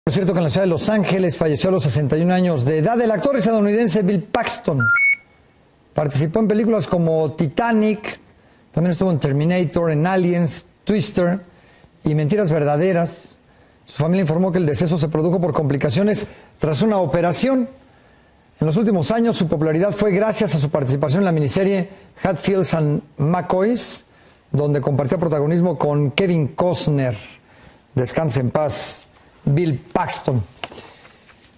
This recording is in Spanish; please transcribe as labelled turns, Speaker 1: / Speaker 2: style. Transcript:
Speaker 1: Por cierto que en la ciudad de Los Ángeles falleció a los 61 años de edad el actor estadounidense Bill Paxton. Participó en películas como Titanic, también estuvo en Terminator, en Aliens, Twister y Mentiras Verdaderas. Su familia informó que el deceso se produjo por complicaciones tras una operación. En los últimos años su popularidad fue gracias a su participación en la miniserie Hatfields and McCoys, donde compartió protagonismo con Kevin Costner. Descanse en paz, Bill Paxton.